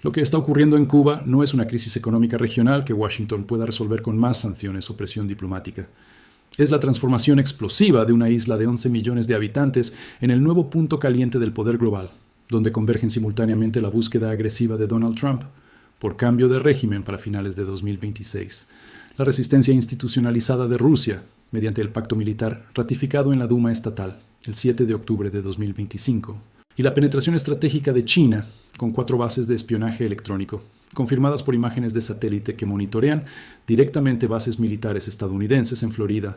Lo que está ocurriendo en Cuba no es una crisis económica regional que Washington pueda resolver con más sanciones o presión diplomática. Es la transformación explosiva de una isla de 11 millones de habitantes en el nuevo punto caliente del poder global, donde convergen simultáneamente la búsqueda agresiva de Donald Trump por cambio de régimen para finales de 2026, la resistencia institucionalizada de Rusia mediante el pacto militar ratificado en la Duma estatal el 7 de octubre de 2025, y la penetración estratégica de China con 4 bases de espionaje electrónico, confirmadas por imágenes de satélite que monitorean directamente bases militares estadounidenses en Florida,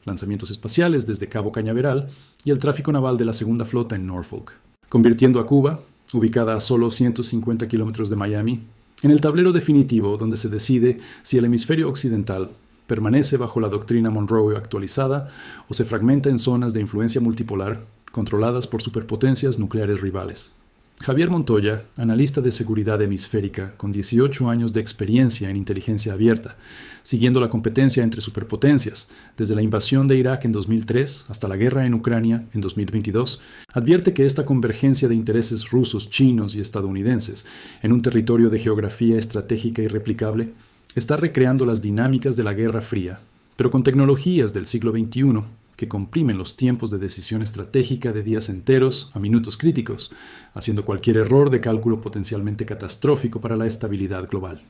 lanzamientos espaciales desde Cabo Cañaveral y el tráfico naval de la Segunda Flota en Norfolk, convirtiendo a Cuba, ubicada a solo 150 kilómetros de Miami, en el tablero definitivo donde se decide si el hemisferio occidental permanece bajo la doctrina Monroe actualizada o se fragmenta en zonas de influencia multipolar controladas por superpotencias nucleares rivales. Javier Montoya, analista de seguridad hemisférica con 18 años de experiencia en inteligencia abierta, siguiendo la competencia entre superpotencias desde la invasión de Irak en 2003 hasta la guerra en Ucrania en 2022, advierte que esta convergencia de intereses rusos, chinos y estadounidenses en un territorio de geografía estratégica irreplicable está recreando las dinámicas de la Guerra Fría, pero con tecnologías del siglo XXI que comprimen los tiempos de decisión estratégica de días enteros a minutos críticos, haciendo cualquier error de cálculo potencialmente catastrófico para la estabilidad global.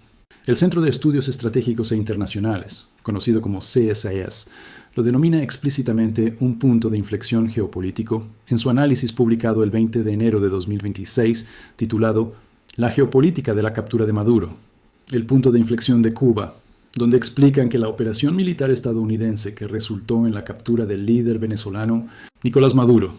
El Centro de Estudios Estratégicos e Internacionales, conocido como CSIS, lo denomina explícitamente un punto de inflexión geopolítico en su análisis publicado el 20 de enero de 2026, titulado La geopolítica de la captura de Maduro, el punto de inflexión de Cuba, donde explican que la operación militar estadounidense que resultó en la captura del líder venezolano Nicolás Maduro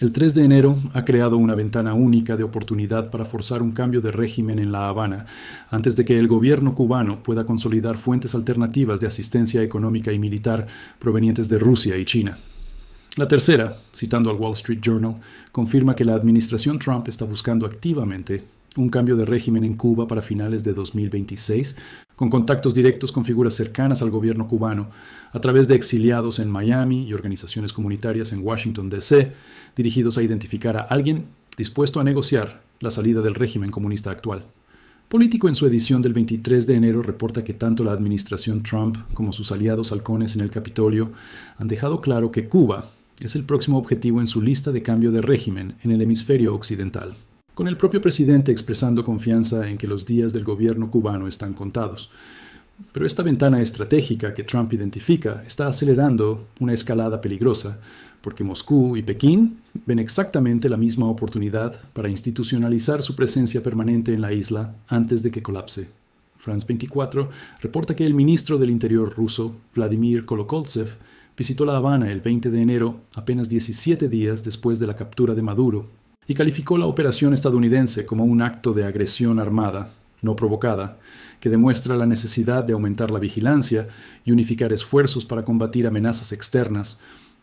el 3 de enero ha creado una ventana única de oportunidad para forzar un cambio de régimen en La Habana antes de que el gobierno cubano pueda consolidar fuentes alternativas de asistencia económica y militar provenientes de Rusia y China. La tercera, citando al Wall Street Journal, confirma que la administración Trump está buscando activamente un cambio de régimen en Cuba para finales de 2026, con contactos directos con figuras cercanas al gobierno cubano, a través de exiliados en Miami y organizaciones comunitarias en Washington, D.C., dirigidos a identificar a alguien dispuesto a negociar la salida del régimen comunista actual. Político en su edición del 23 de enero reporta que tanto la administración Trump como sus aliados halcones en el Capitolio han dejado claro que Cuba es el próximo objetivo en su lista de cambio de régimen en el hemisferio occidental, con el propio presidente expresando confianza en que los días del gobierno cubano están contados. Pero esta ventana estratégica que Trump identifica está acelerando una escalada peligrosa, porque Moscú y Pekín ven exactamente la misma oportunidad para institucionalizar su presencia permanente en la isla antes de que colapse. France 24 reporta que el ministro del Interior ruso, Vladimir Kolokoltsev, visitó La Habana el 20 de enero, apenas 17 días después de la captura de Maduro, y calificó la operación estadounidense como un acto de agresión armada, no provocada, que demuestra la necesidad de aumentar la vigilancia y unificar esfuerzos para combatir amenazas externas,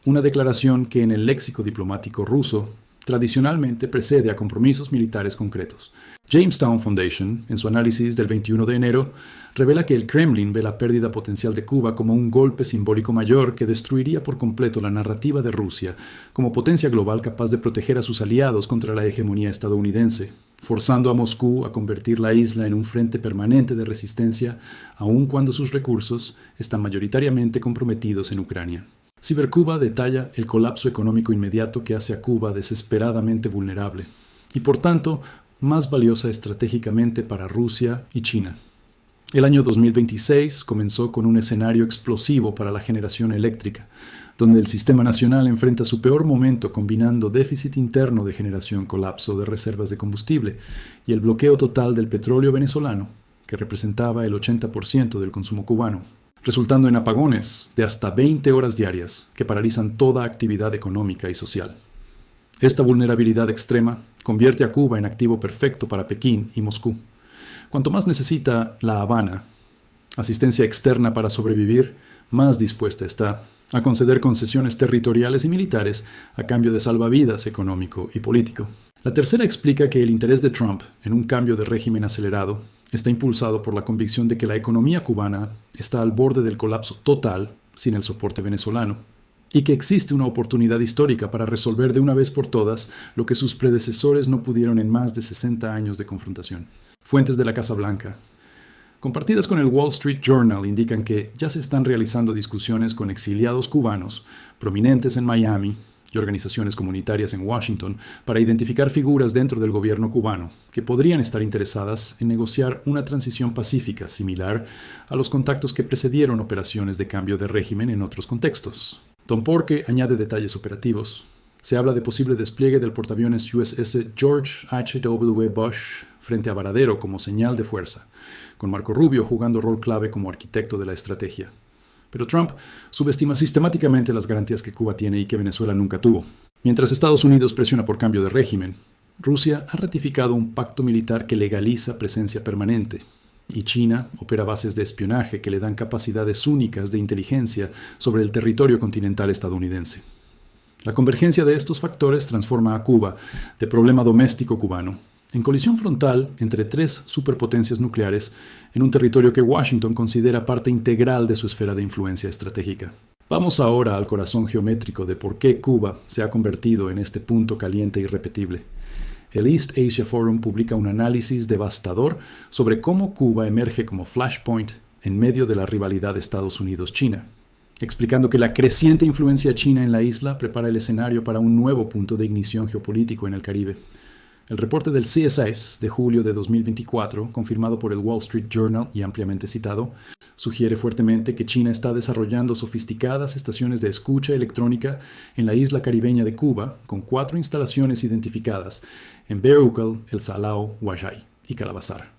una declaración que en el léxico diplomático ruso tradicionalmente precede a compromisos militares concretos. Jamestown Foundation, en su análisis del 21 de enero, revela que el Kremlin ve la pérdida potencial de Cuba como un golpe simbólico mayor que destruiría por completo la narrativa de Rusia como potencia global capaz de proteger a sus aliados contra la hegemonía estadounidense, forzando a Moscú a convertir la isla en un frente permanente de resistencia, aun cuando sus recursos están mayoritariamente comprometidos en Ucrania. Cibercuba detalla el colapso económico inmediato que hace a Cuba desesperadamente vulnerable y, por tanto, más valiosa estratégicamente para Rusia y China. El año 2026 comenzó con un escenario explosivo para la generación eléctrica, donde el sistema nacional enfrenta su peor momento combinando déficit interno de generación, colapso de reservas de combustible y el bloqueo total del petróleo venezolano, que representaba el 80% del consumo cubano, resultando en apagones de hasta 20 horas diarias que paralizan toda actividad económica y social. Esta vulnerabilidad extrema convierte a Cuba en activo perfecto para Pekín y Moscú. Cuanto más necesita La Habana asistencia externa para sobrevivir, más dispuesta está a conceder concesiones territoriales y militares a cambio de salvavidas económico y político. La tercera explica que el interés de Trump en un cambio de régimen acelerado está impulsado por la convicción de que la economía cubana está al borde del colapso total sin el soporte venezolano. y que existe una oportunidad histórica para resolver de una vez por todas lo que sus predecesores no pudieron en más de 60 años de confrontación. Fuentes de la Casa Blanca, compartidas con el Wall Street Journal, indican que ya se están realizando discusiones con exiliados cubanos prominentes en Miami y organizaciones comunitarias en Washington para identificar figuras dentro del gobierno cubano que podrían estar interesadas en negociar una transición pacífica similar a los contactos que precedieron operaciones de cambio de régimen en otros contextos. Tom Porque añade detalles operativos. Se habla de posible despliegue del portaaviones USS George H.W. Bush frente a Varadero como señal de fuerza, con Marco Rubio jugando rol clave como arquitecto de la estrategia. Pero Trump subestima sistemáticamente las garantías que Cuba tiene y que Venezuela nunca tuvo. Mientras Estados Unidos presiona por cambio de régimen, Rusia ha ratificado un pacto militar que legaliza presencia permanente, y China opera bases de espionaje que le dan capacidades únicas de inteligencia sobre el territorio continental estadounidense. La convergencia de estos factores transforma a Cuba, de problema doméstico cubano, en colisión frontal entre tres superpotencias nucleares en un territorio que Washington considera parte integral de su esfera de influencia estratégica. Vamos ahora al corazón geométrico de por qué Cuba se ha convertido en este punto caliente e irrepetible. El East Asia Forum publica un análisis devastador sobre cómo Cuba emerge como flashpoint en medio de la rivalidad Estados Unidos-China, explicando que la creciente influencia china en la isla prepara el escenario para un nuevo punto de ignición geopolítico en el Caribe. El reporte del CSIS de julio de 2024, confirmado por el Wall Street Journal y ampliamente citado, sugiere fuertemente que China está desarrollando sofisticadas estaciones de escucha electrónica en la isla caribeña de Cuba, con 4 instalaciones identificadas en Beryl, El Salao, Huayay y Calabazar.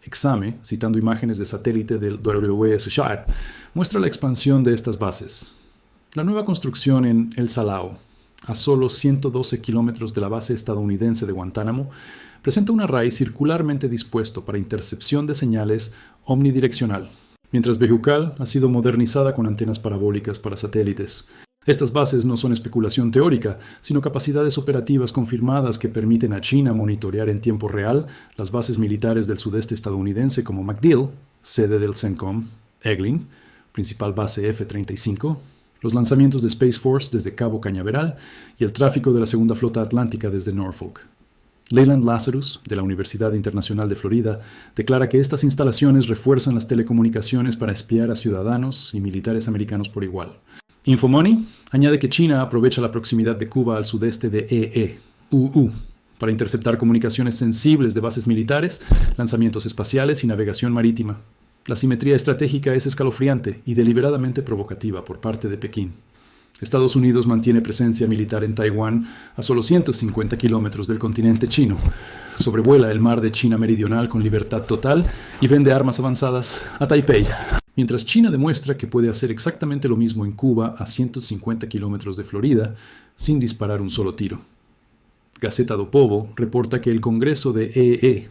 Exame, citando imágenes de satélite del WSSat, muestra la expansión de estas bases. La nueva construcción en El Salao, a solo 112 kilómetros de la base estadounidense de Guantánamo, presenta un array circularmente dispuesto para intercepción de señales omnidireccional, mientras Bejucal ha sido modernizada con antenas parabólicas para satélites. Estas bases no son especulación teórica, sino capacidades operativas confirmadas que permiten a China monitorear en tiempo real las bases militares del sudeste estadounidense como MacDill, sede del CENTCOM, Eglin, principal base F-35, los lanzamientos de Space Force desde Cabo Cañaveral y el tráfico de la Segunda Flota Atlántica desde Norfolk. Leyland Lazarus, de la Universidad Internacional de Florida, declara que estas instalaciones refuerzan las telecomunicaciones para espiar a ciudadanos y militares americanos por igual. Infomoney añade que China aprovecha la proximidad de Cuba al sudeste de EE-UU para interceptar comunicaciones sensibles de bases militares, lanzamientos espaciales y navegación marítima. La simetría estratégica es escalofriante y deliberadamente provocativa por parte de Pekín. Estados Unidos mantiene presencia militar en Taiwán a solo 150 kilómetros del continente chino. Sobrevuela el mar de China Meridional con libertad total y vende armas avanzadas a Taipei, mientras China demuestra que puede hacer exactamente lo mismo en Cuba a 150 kilómetros de Florida sin disparar un solo tiro. Gaceta do Povo reporta que el Congreso de EE-UU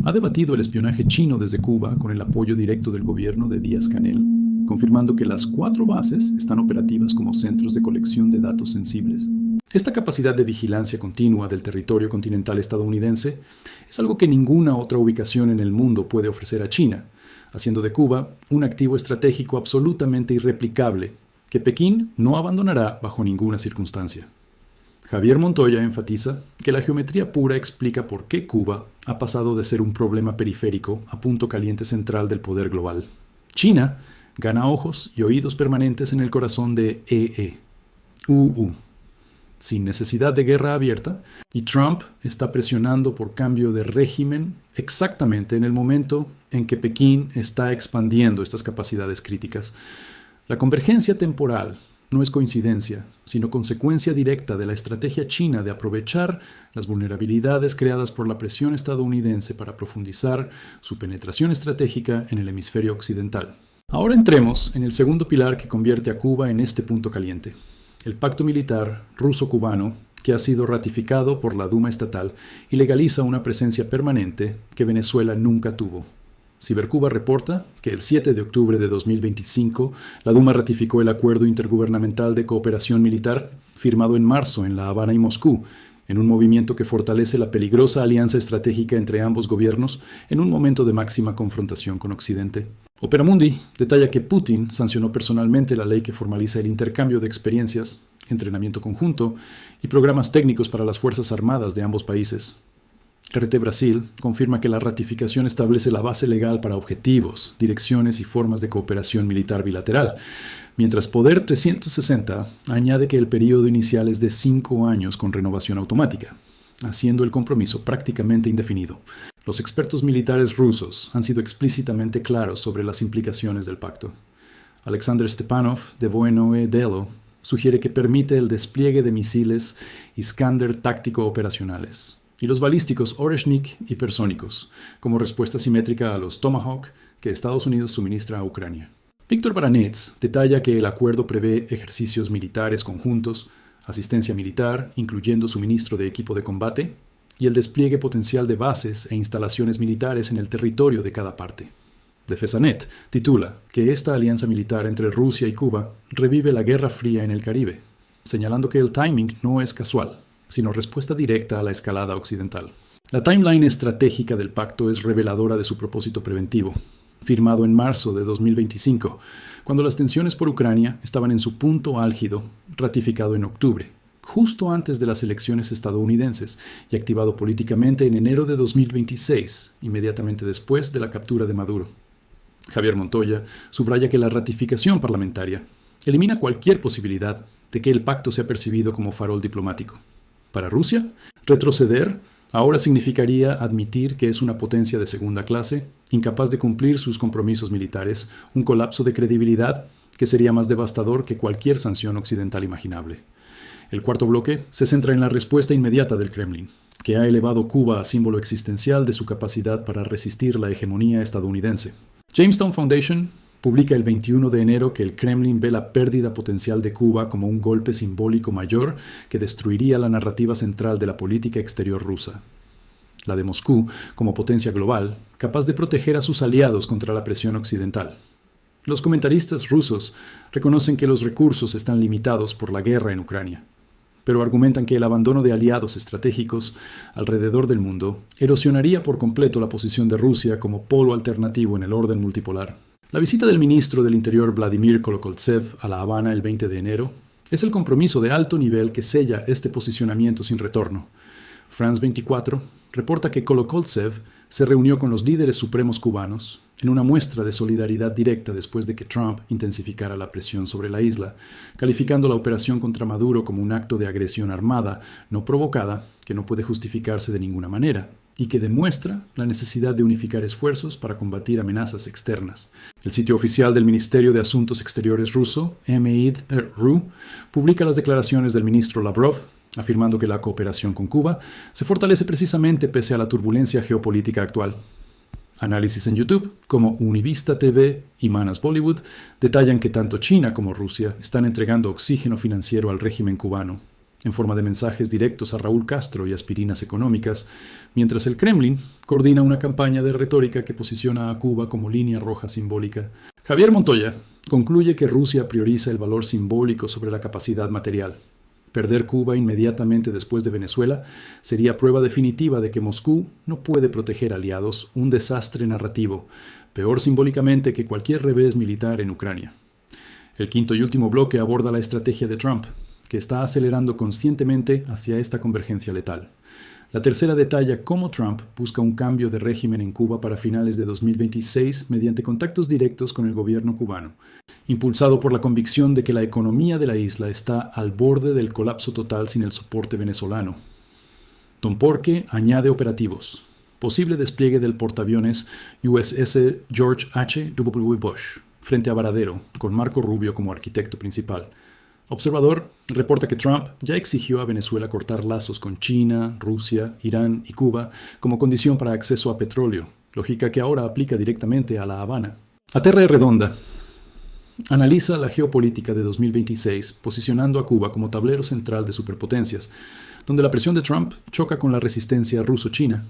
ha debatido el espionaje chino desde Cuba con el apoyo directo del gobierno de Díaz-Canel, confirmando que las 4 bases están operativas como centros de colección de datos sensibles. Esta capacidad de vigilancia continua del territorio continental estadounidense es algo que ninguna otra ubicación en el mundo puede ofrecer a China, haciendo de Cuba un activo estratégico absolutamente irreplicable que Pekín no abandonará bajo ninguna circunstancia. Javier Montoya enfatiza que la geometría pura explica por qué Cuba ha pasado de ser un problema periférico a punto caliente central del poder global. China gana ojos y oídos permanentes en el corazón de EE-UU, sin necesidad de guerra abierta, y Trump está presionando por cambio de régimen exactamente en el momento en que Pekín está expandiendo estas capacidades críticas. La convergencia temporal no es coincidencia, sino consecuencia directa de la estrategia china de aprovechar las vulnerabilidades creadas por la presión estadounidense para profundizar su penetración estratégica en el hemisferio occidental. Ahora entremos en el segundo pilar que convierte a Cuba en este punto caliente: el pacto militar ruso-cubano, que ha sido ratificado por la Duma estatal y legaliza una presencia permanente que Venezuela nunca tuvo. Cibercuba reporta que el 7 de octubre de 2025 la Duma ratificó el Acuerdo Intergubernamental de Cooperación Militar firmado en marzo en La Habana y Moscú, en un movimiento que fortalece la peligrosa alianza estratégica entre ambos gobiernos en un momento de máxima confrontación con Occidente. Opera Mundi detalla que Putin sancionó personalmente la ley que formaliza el intercambio de experiencias, entrenamiento conjunto y programas técnicos para las Fuerzas Armadas de ambos países. RT Brasil confirma que la ratificación establece la base legal para objetivos, direcciones y formas de cooperación militar bilateral, mientras Poder 360 añade que el periodo inicial es de 5 años con renovación automática, haciendo el compromiso prácticamente indefinido. Los expertos militares rusos han sido explícitamente claros sobre las implicaciones del pacto. Alexander Stepanov, de Voenoe Delo, sugiere que permite el despliegue de misiles Iskander táctico operacionales y los balísticos Oreshnik hipersónicos, como respuesta simétrica a los Tomahawk que Estados Unidos suministra a Ucrania. Víctor Baranets detalla que el acuerdo prevé ejercicios militares conjuntos, asistencia militar, incluyendo suministro de equipo de combate, y el despliegue potencial de bases e instalaciones militares en el territorio de cada parte. Defensanet titula que esta alianza militar entre Rusia y Cuba revive la Guerra Fría en el Caribe, señalando que el timing no es casual, sino respuesta directa a la escalada occidental. La timeline estratégica del pacto es reveladora de su propósito preventivo, firmado en marzo de 2025, cuando las tensiones por Ucrania estaban en su punto álgido, ratificado en octubre, justo antes de las elecciones estadounidenses, y activado políticamente en enero de 2026, inmediatamente después de la captura de Maduro. Javier Montoya subraya que la ratificación parlamentaria elimina cualquier posibilidad de que el pacto sea percibido como farol diplomático. Para Rusia, retroceder ahora significaría admitir que es una potencia de segunda clase, incapaz de cumplir sus compromisos militares, un colapso de credibilidad que sería más devastador que cualquier sanción occidental imaginable. El cuarto bloque se centra en la respuesta inmediata del Kremlin, que ha elevado Cuba a símbolo existencial de su capacidad para resistir la hegemonía estadounidense. Jamestown Foundation publica el 21 de enero que el Kremlin ve la pérdida potencial de Cuba como un golpe simbólico mayor que destruiría la narrativa central de la política exterior rusa. La de Moscú como potencia global, capaz de proteger a sus aliados contra la presión occidental. Los comentaristas rusos reconocen que los recursos están limitados por la guerra en Ucrania, pero argumentan que el abandono de aliados estratégicos alrededor del mundo erosionaría por completo la posición de Rusia como polo alternativo en el orden multipolar. La visita del ministro del Interior Vladimir Kolokoltsev a La Habana el 20 de enero es el compromiso de alto nivel que sella este posicionamiento sin retorno. France 24 reporta que Kolokoltsev se reunió con los líderes supremos cubanos en una muestra de solidaridad directa después de que Trump intensificara la presión sobre la isla, calificando la operación contra Maduro como un acto de agresión armada no provocada que no puede justificarse de ninguna manera y que demuestra la necesidad de unificar esfuerzos para combatir amenazas externas. El sitio oficial del Ministerio de Asuntos Exteriores ruso, MID-RU, publica las declaraciones del ministro Lavrov, afirmando que la cooperación con Cuba se fortalece precisamente pese a la turbulencia geopolítica actual. Análisis en YouTube, como Univista TV y Manas Bollywood, detallan que tanto China como Rusia están entregando oxígeno financiero al régimen cubano, en forma de mensajes directos a Raúl Castro y aspirinas económicas, mientras el Kremlin coordina una campaña de retórica que posiciona a Cuba como línea roja simbólica. Javier Montoya concluye que Rusia prioriza el valor simbólico sobre la capacidad material. Perder Cuba inmediatamente después de Venezuela sería prueba definitiva de que Moscú no puede proteger aliados, un desastre narrativo, peor simbólicamente que cualquier revés militar en Ucrania. El quinto y último bloque aborda la estrategia de Trump, que está acelerando conscientemente hacia esta convergencia letal. La tercera detalla cómo Trump busca un cambio de régimen en Cuba para finales de 2026 mediante contactos directos con el gobierno cubano, impulsado por la convicción de que la economía de la isla está al borde del colapso total sin el soporte venezolano. Don Porque añade operativos. Posible despliegue del portaaviones USS George H. W. Bush frente a Varadero, con Marco Rubio como arquitecto principal. Observador reporta que Trump ya exigió a Venezuela cortar lazos con China, Rusia, Irán y Cuba como condición para acceso a petróleo, lógica que ahora aplica directamente a La Habana. Aterra y Redonda analiza la geopolítica de 2026 posicionando a Cuba como tablero central de superpotencias, donde la presión de Trump choca con la resistencia ruso-china.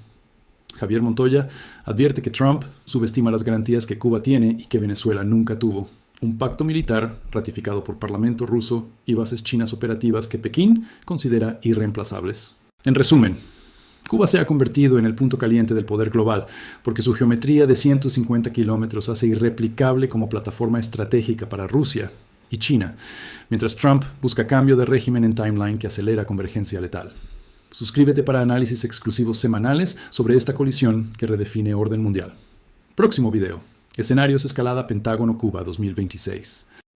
Javier Montoya advierte que Trump subestima las garantías que Cuba tiene y que Venezuela nunca tuvo. Un pacto militar ratificado por Parlamento ruso y bases chinas operativas que Pekín considera irreemplazables. En resumen, Cuba se ha convertido en el punto caliente del poder global porque su geometría de 150 kilómetros hace irreplicable como plataforma estratégica para Rusia y China, mientras Trump busca cambio de régimen en timeline que acelera convergencia letal. Suscríbete para análisis exclusivos semanales sobre esta colisión que redefine orden mundial. Próximo video. Escenarios escalada Pentágono Cuba 2026.